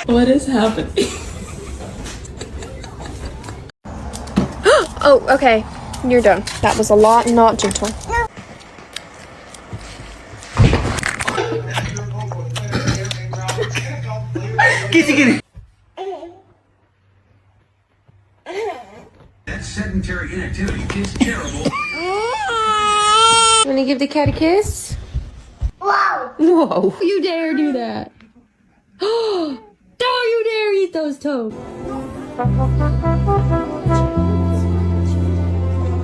What is happening? Oh, okay. You're done. That was a lot, not gentle. Kitty, kitty. That sedentary inactivity is terrible. Wanna give the cat a kiss? Wow. Whoa. You dare do that. Don't you dare eat those toes.